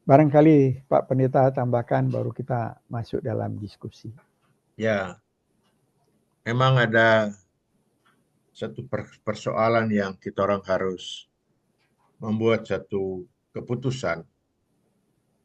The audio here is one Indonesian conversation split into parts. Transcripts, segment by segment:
Barangkali Pak Pendeta tambahkan baru kita masuk dalam diskusi. Ya, memang ada satu persoalan yang kita orang harus membuat satu keputusan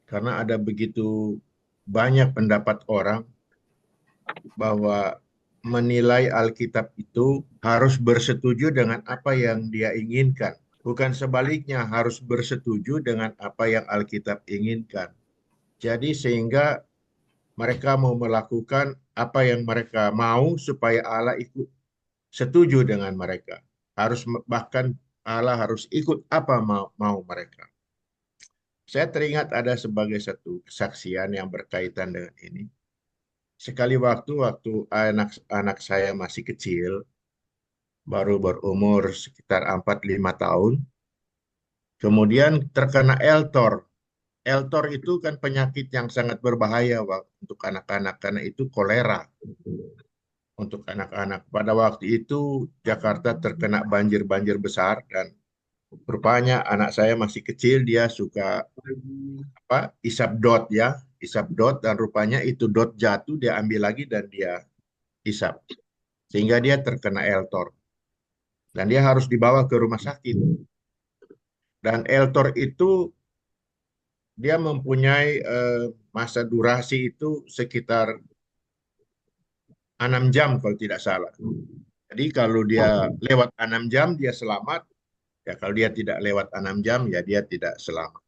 karena ada begitu banyak pendapat orang bahwa menilai Alkitab itu harus bersetuju dengan apa yang dia inginkan. Bukan sebaliknya harus bersetuju dengan apa yang Alkitab inginkan. Jadi sehingga mereka mau melakukan apa yang mereka mau supaya Allah ikut setuju dengan mereka. Harus bahkan Allah harus ikut apa mau mereka. Saya teringat ada sebagai satu kesaksian yang berkaitan dengan ini. Sekali waktu anak saya masih kecil, baru berumur sekitar 4-5 tahun, kemudian terkena eltor. Eltor itu kan penyakit yang sangat berbahaya untuk anak-anak karena itu kolera untuk anak-anak. Pada waktu itu Jakarta terkena banjir-banjir besar dan rupanya anak saya masih kecil, dia suka isap dot ya, isap dot dan rupanya itu dot jatuh dia ambil lagi dan dia isap sehingga dia terkena eltor dan dia harus dibawa ke rumah sakit. Dan eltor itu dia mempunyai masa durasi itu sekitar 6 jam kalau tidak salah. Jadi kalau dia lewat 6 jam dia selamat, ya kalau dia tidak lewat 6 jam ya dia tidak selamat.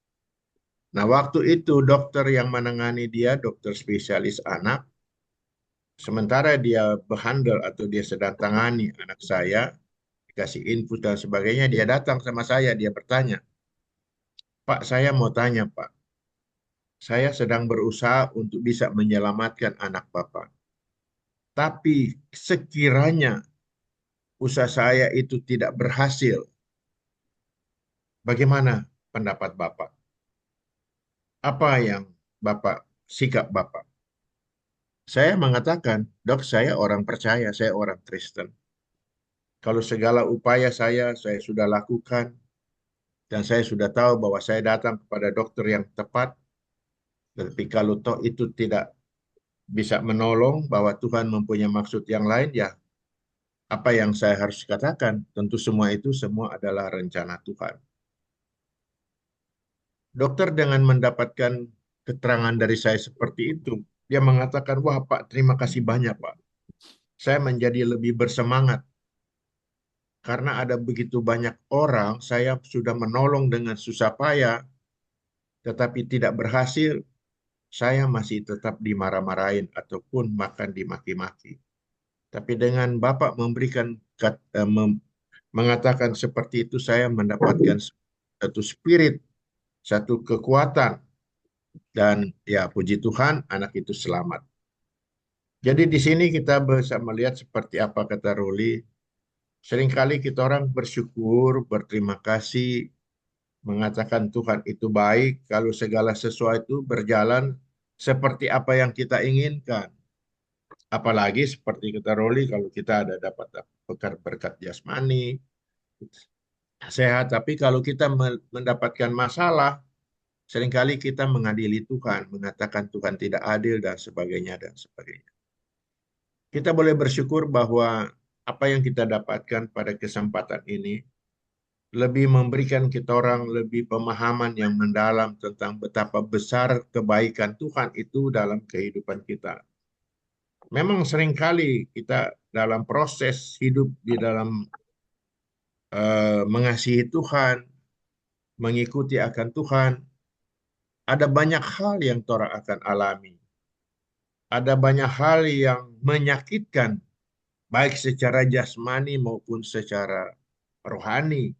Nah, waktu itu dokter yang menangani dia, dokter spesialis anak, sementara dia berhandle atau dia sedang tangani anak saya, dikasih infus dan sebagainya, dia datang sama saya, dia bertanya, Pak, saya mau tanya, Pak, saya sedang berusaha untuk bisa menyelamatkan anak Bapak. Tapi sekiranya usaha saya itu tidak berhasil, bagaimana pendapat Bapak? Apa yang Bapak, sikap Bapak? Saya mengatakan, dok, saya orang percaya, saya orang Kristen. Kalau segala upaya saya sudah lakukan, dan saya sudah tahu bahwa saya datang kepada dokter yang tepat, tapi kalau toh itu tidak bisa menolong, bahwa Tuhan mempunyai maksud yang lain, ya apa yang saya harus katakan? Tentu semua itu semua adalah rencana Tuhan. Dokter dengan mendapatkan keterangan dari saya seperti itu, dia mengatakan, wah Pak, terima kasih banyak Pak. Saya menjadi lebih bersemangat karena ada begitu banyak orang saya sudah menolong dengan susah payah, tetapi tidak berhasil, saya masih tetap dimarah-marahin ataupun makan dimaki-maki. Tapi dengan Bapak memberikan mengatakan seperti itu, saya mendapatkan satu spirit, satu kekuatan, dan ya puji Tuhan anak itu selamat. Jadi di sini kita bisa melihat seperti apa kata Ruli, seringkali kita orang bersyukur, berterima kasih, mengatakan Tuhan itu baik kalau segala sesuatu berjalan seperti apa yang kita inginkan. Apalagi seperti kata Roli, kalau kita ada dapat berkat jasmani, sehat. Tapi kalau kita mendapatkan masalah, seringkali kita mengadili Tuhan, mengatakan Tuhan tidak adil dan sebagainya dan sebagainya. Kita boleh bersyukur bahwa apa yang kita dapatkan pada kesempatan ini lebih memberikan kita orang lebih pemahaman yang mendalam tentang betapa besar kebaikan Tuhan itu dalam kehidupan kita. Memang seringkali kita dalam proses hidup di dalam mengasihi Tuhan, mengikuti akan Tuhan, ada banyak hal yang orang akan alami. Ada banyak hal yang menyakitkan, baik secara jasmani maupun secara rohani.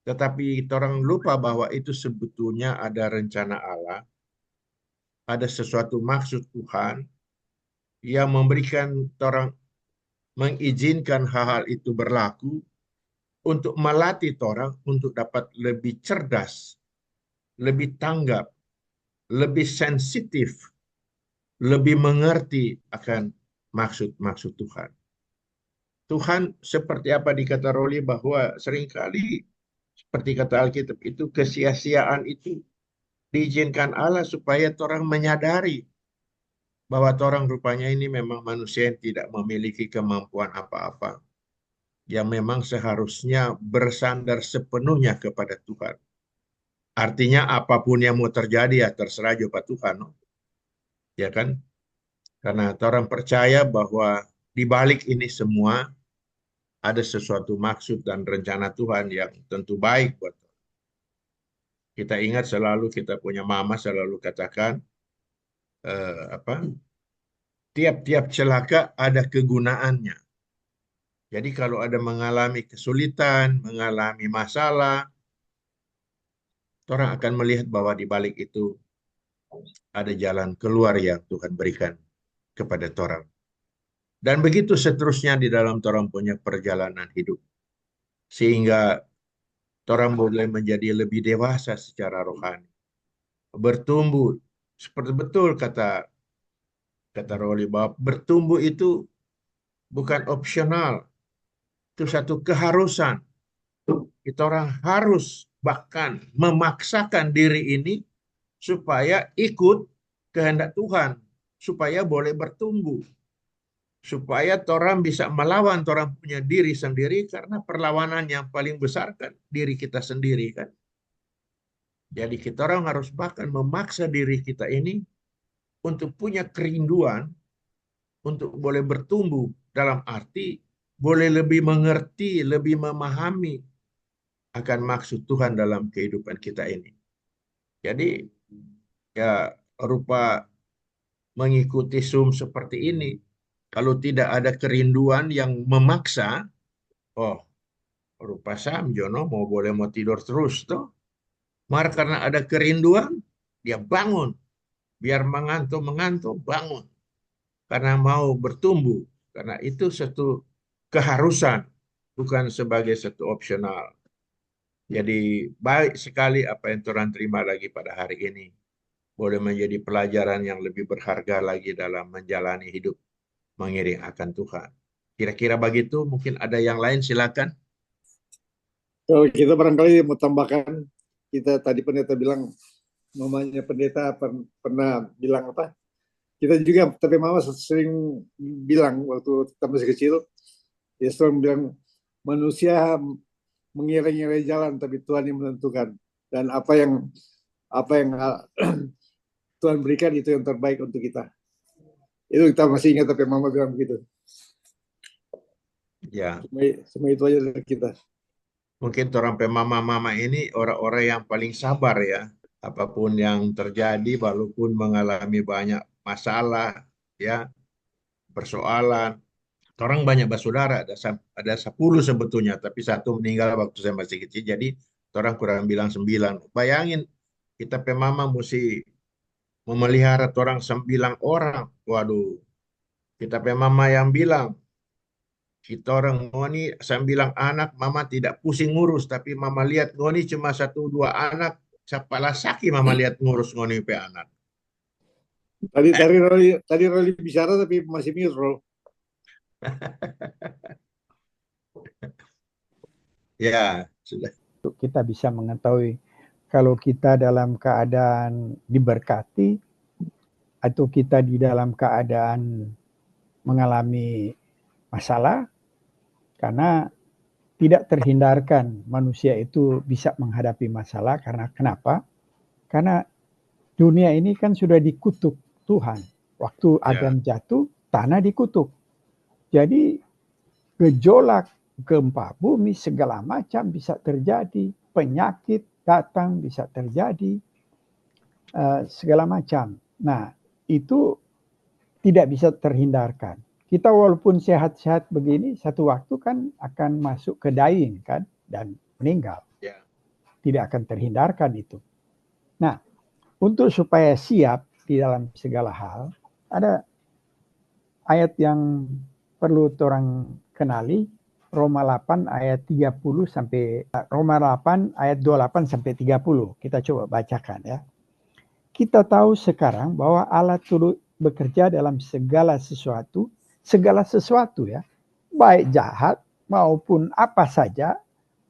Tetapi orang lupa bahwa itu sebetulnya ada rencana Allah, ada sesuatu maksud Tuhan yang memberikan orang mengizinkan hal-hal itu berlaku untuk melatih orang untuk dapat lebih cerdas, lebih tanggap, lebih sensitif, lebih mengerti akan maksud-maksud Tuhan. Tuhan seperti apa dikata Roli bahwa seringkali seperti kata Alkitab itu kesia-siaan itu diizinkan Allah supaya orang menyadari bahwa orang rupanya ini memang manusia yang tidak memiliki kemampuan apa-apa, yang memang seharusnya bersandar sepenuhnya kepada Tuhan. Artinya apapun yang mau terjadi ya terserah juga Tuhan, no? Ya kan? Karena orang percaya bahwa di balik ini semua ada sesuatu maksud dan rencana Tuhan yang tentu baik buat kita. Kita ingat selalu, kita punya mama selalu katakan, apa? Tiap-tiap celaka ada kegunaannya. Jadi kalau ada mengalami kesulitan, mengalami masalah, orang akan melihat bahwa di balik itu ada jalan keluar yang Tuhan berikan kepada orang. Dan begitu seterusnya di dalam orang punya perjalanan hidup. Sehingga orang boleh menjadi lebih dewasa secara rohani. Bertumbuh. Seperti betul kata Roli, bahwa bertumbuh itu bukan opsional. Itu satu keharusan. Kita orang harus bahkan memaksakan diri ini supaya ikut kehendak Tuhan, supaya boleh bertumbuh, supaya orang bisa melawan orang punya diri sendiri, karena perlawanan yang paling besar kan diri kita sendiri kan. Jadi kita orang harus bahkan memaksa diri kita ini untuk punya kerinduan untuk boleh bertumbuh, dalam arti boleh lebih mengerti, lebih memahami akan maksud Tuhan dalam kehidupan kita ini. Jadi ya rupa mengikuti Zoom seperti ini, kalau tidak ada kerinduan yang memaksa, oh rupa Sam Jono mau tidur terus tuh. Mar karena ada kerinduan, dia bangun. Biar mengantuk bangun. Karena mau bertumbuh. Karena itu satu keharusan, bukan sebagai satu opsional. Jadi baik sekali apa yang Tuhan terima lagi pada hari ini. Boleh menjadi pelajaran yang lebih berharga lagi dalam menjalani hidup mengiring akan Tuhan. Kira-kira begitu, mungkin ada yang lain, silakan. Kalau kita barangkali mau tambahkan, kita tadi pendeta bilang, mamanya pendeta pernah bilang apa? Kita juga, tapi mama sering bilang waktu kita masih kecil, dia selalu bilang, manusia mengira-ngira jalan, tapi Tuhan yang menentukan. Dan apa yang Tuhan berikan itu yang terbaik untuk kita. Itu kita masih ingat, tapi mama bilang begitu. Ya. Semua itu aja dari kita. Mungkin orang mama-mama ini orang-orang yang paling sabar ya. Apapun yang terjadi, walaupun mengalami banyak masalah, ya, persoalan. Orang banyak bersaudara, ada 10 sebetulnya, tapi satu meninggal waktu saya masih kecil. Jadi orang kurang bilang 9. Bayangin, kita pemama mesti memelihara orang 9 orang. Waduh, kita pemama yang bilang, kita orang ngoni 9 anak, mama tidak pusing ngurus, tapi mama lihat ngoni cuma 1-2 anak, siapalah sakit mama lihat ngurus ngoni pe anak. Tadi Roli bicara tapi masih mirror. Ya, sudah. Kita bisa mengetahui kalau kita dalam keadaan diberkati atau kita di dalam keadaan mengalami masalah, karena tidak terhindarkan manusia itu bisa menghadapi masalah. Karena kenapa? Karena dunia ini kan sudah dikutuk Tuhan. Waktu Adam jatuh, tanah dikutuk. Jadi gejolak, gempa bumi, segala macam bisa terjadi. Penyakit datang bisa terjadi. Segala macam. Nah, itu tidak bisa terhindarkan. Kita walaupun sehat-sehat begini, satu waktu kan akan masuk ke dying kan, dan meninggal. Tidak akan terhindarkan itu. Nah, untuk supaya siap di dalam segala hal, ada ayat yang perlu orang kenali, Roma 8 ayat 30 sampai Roma 8 ayat 28 sampai 30. Kita coba bacakan ya. Kita tahu sekarang bahwa Allah turut bekerja dalam segala sesuatu ya, baik jahat maupun apa saja,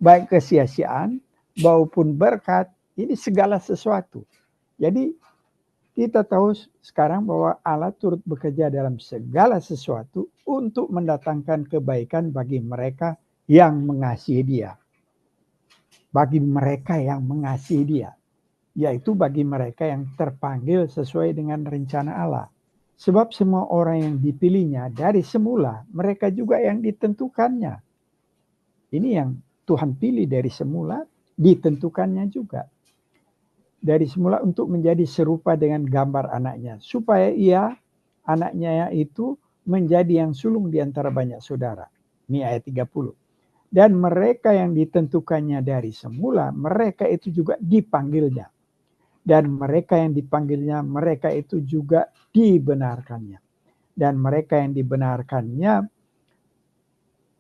baik kesia-siaan maupun berkat, ini segala sesuatu Jadi kita tahu sekarang bahwa Allah turut bekerja dalam segala sesuatu untuk mendatangkan kebaikan bagi mereka yang mengasihi Dia. Bagi mereka yang mengasihi Dia, yaitu bagi mereka yang terpanggil sesuai dengan rencana Allah. Sebab semua orang yang dipilihnya dari semula, mereka juga yang ditentukannya. Ini yang Tuhan pilih dari semula, ditentukannya juga. Dari semula untuk menjadi serupa dengan gambar anaknya. Supaya anaknya itu menjadi yang sulung di antara banyak saudara. Ini ayat 30. Dan mereka yang ditentukannya dari semula, mereka itu juga dipanggilnya. Dan mereka yang dipanggilnya, mereka itu juga dibenarkannya. Dan mereka yang dibenarkannya,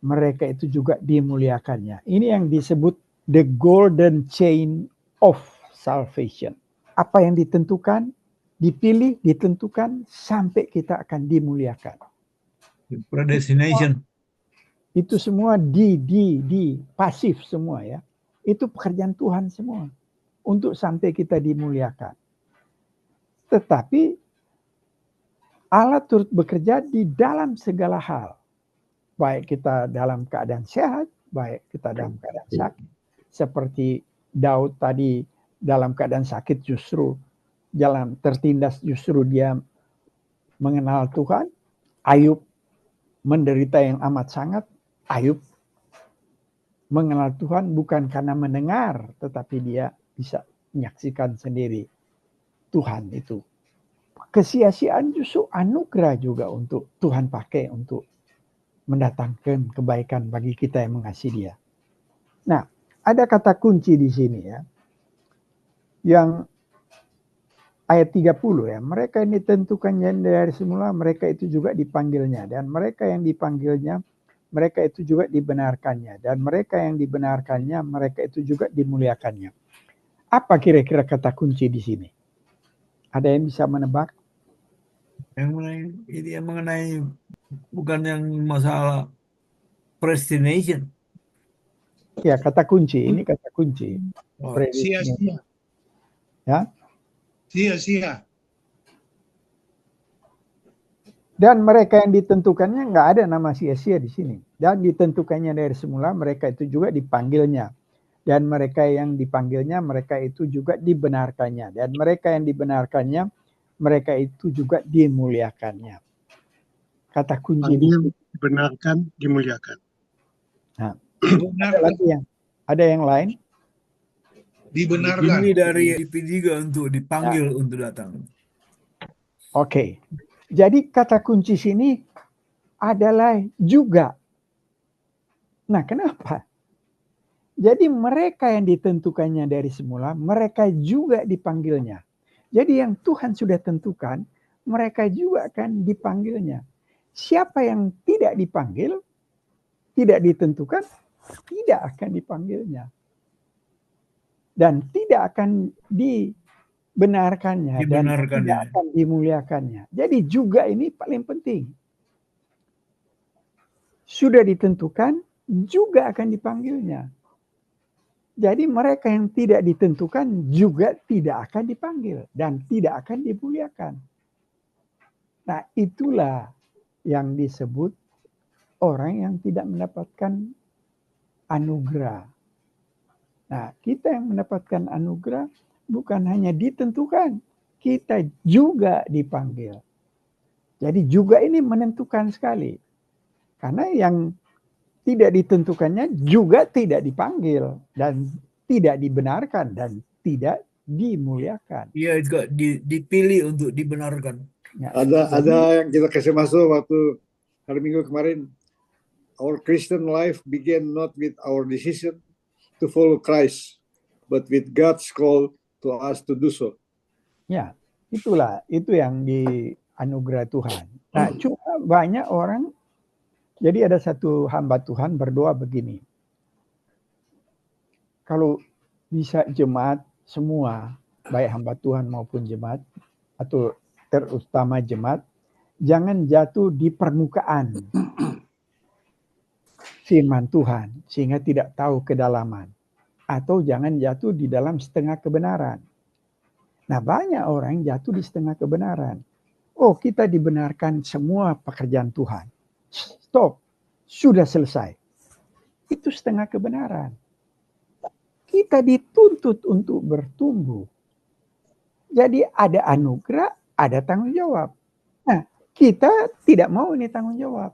mereka itu juga dimuliakannya. Ini yang disebut the golden chain of salvation. Apa yang ditentukan, dipilih, ditentukan, sampai kita akan dimuliakan. Predestination. Itu semua pasif semua ya. Itu pekerjaan Tuhan semua. Untuk sampai kita dimuliakan. Tetapi Allah turut bekerja di dalam segala hal. Baik kita dalam keadaan sehat, baik kita dalam keadaan sakit. Seperti Daud tadi dalam keadaan sakit justru jalan tertindas, justru dia mengenal Tuhan. Ayub menderita yang amat sangat. Ayub mengenal Tuhan bukan karena mendengar, tetapi dia bisa menyaksikan sendiri Tuhan itu. Kesia-siaan justru anugerah juga untuk Tuhan pakai untuk mendatangkan kebaikan bagi kita yang mengasihi Dia. Nah, ada kata kunci di sini ya. Yang ayat 30 ya. Mereka yang ditentukannya dari semula, mereka itu juga dipanggilnya. Dan mereka yang dipanggilnya, mereka itu juga dibenarkannya. Dan mereka yang dibenarkannya, mereka itu juga dimuliakannya. Apa kira-kira kata kunci di sini? Ada yang bisa menebak? Yang mengenai bukan yang masalah predestination. Ya, kata kunci. Ini kata kunci. Sia-sia. Ya. Sia-sia. Dan mereka yang ditentukannya nggak ada nama sia-sia di sini. Dan ditentukannya dari semula, mereka itu juga dipanggilnya. Dan mereka yang dipanggilnya, mereka itu juga dibenarkannya. Dan mereka yang dibenarkannya, mereka itu juga dimuliakannya. Kata kunci dibenarkan, dimuliakan. Nah, ada yang lain? Dibenarkan. Ini dari IP3 untuk dipanggil untuk datang. Oke. Jadi kata kunci sini adalah juga. Nah, kenapa? Jadi mereka yang ditentukannya dari semula, mereka juga dipanggilnya. Jadi yang Tuhan sudah tentukan, mereka juga akan dipanggilnya. Siapa yang tidak dipanggil, tidak ditentukan, tidak akan dipanggilnya. Dan tidak akan dibenarkannya. Dan tidak akan dimuliakannya. Jadi juga ini paling penting. Sudah ditentukan, juga akan dipanggilnya. Jadi mereka yang tidak ditentukan juga tidak akan dipanggil dan tidak akan dimuliakan. Nah, itulah yang disebut orang yang tidak mendapatkan anugerah. Nah, kita yang mendapatkan anugerah bukan hanya ditentukan, kita juga dipanggil. Jadi juga ini menentukan sekali. Karena yang tidak ditentukannya juga tidak dipanggil dan tidak dibenarkan dan tidak dimuliakan. Iya, juga dipilih untuk dibenarkan. Ya, ada yang kita kasih masuk waktu hari Minggu kemarin. Our Christian life began not with our decision to follow Christ, but with God's call to us to do so. Ya, itu yang dianugerah Tuhan. Nah, cuma banyak orang. Jadi ada satu hamba Tuhan berdoa begini. Kalau bisa jemaat semua, baik hamba Tuhan maupun jemaat, atau terutama jemaat, jangan jatuh di permukaan firman Tuhan, sehingga tidak tahu kedalaman. Atau jangan jatuh di dalam setengah kebenaran. Nah, banyak orang jatuh di setengah kebenaran. Oh, kita dibenarkan semua pekerjaan Tuhan. Stop. Sudah selesai. Itu setengah kebenaran. Kita dituntut untuk bertumbuh. Jadi ada anugerah, ada tanggung jawab. Nah, kita tidak mau ini tanggung jawab.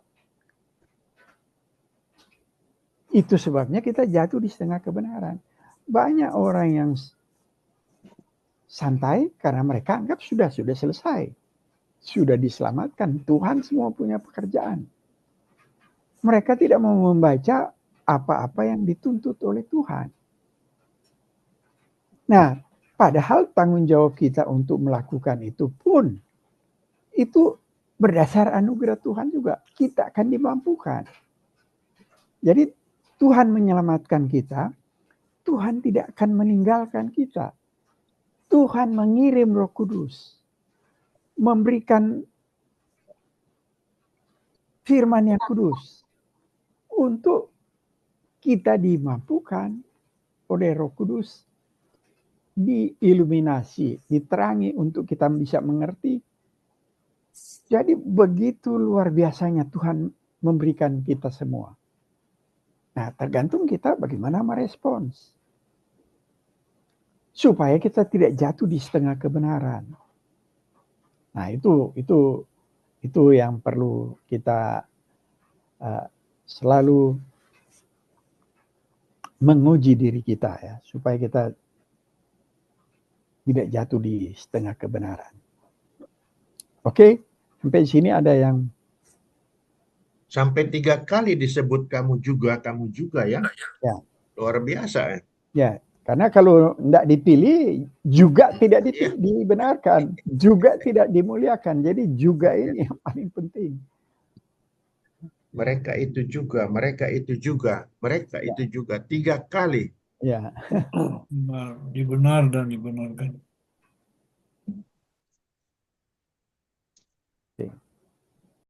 Itu sebabnya kita jatuh di setengah kebenaran. Banyak orang yang santai karena mereka anggap sudah selesai. Sudah diselamatkan. Tuhan semua punya pekerjaan. Mereka tidak mau membaca apa-apa yang dituntut oleh Tuhan. Nah, padahal tanggung jawab kita untuk melakukan itu pun itu berdasar anugerah Tuhan juga. Kita akan dimampukan. Jadi Tuhan menyelamatkan kita, Tuhan tidak akan meninggalkan kita. Tuhan mengirim Roh Kudus, memberikan firman yang kudus untuk kita dimampukan oleh Roh Kudus, diiluminasi, diterangi untuk kita bisa mengerti. Jadi begitu luar biasanya Tuhan memberikan kita semua. Nah, tergantung kita bagaimana merespons. Supaya kita tidak jatuh di setengah kebenaran. Nah, itu yang perlu kita selalu menguji diri kita ya, supaya kita tidak jatuh di setengah kebenaran. Oke, sampai sini ada yang Sampai 3 kali disebut kamu juga ya. Ya. Luar biasa ya. Ya, karena kalau tidak dipilih juga tidak dibenarkan, juga tidak dimuliakan. Jadi juga ini yang paling penting. Mereka itu juga, mereka itu juga, mereka itu juga 3 kali. Ya. Dibenar dan dibenarkan.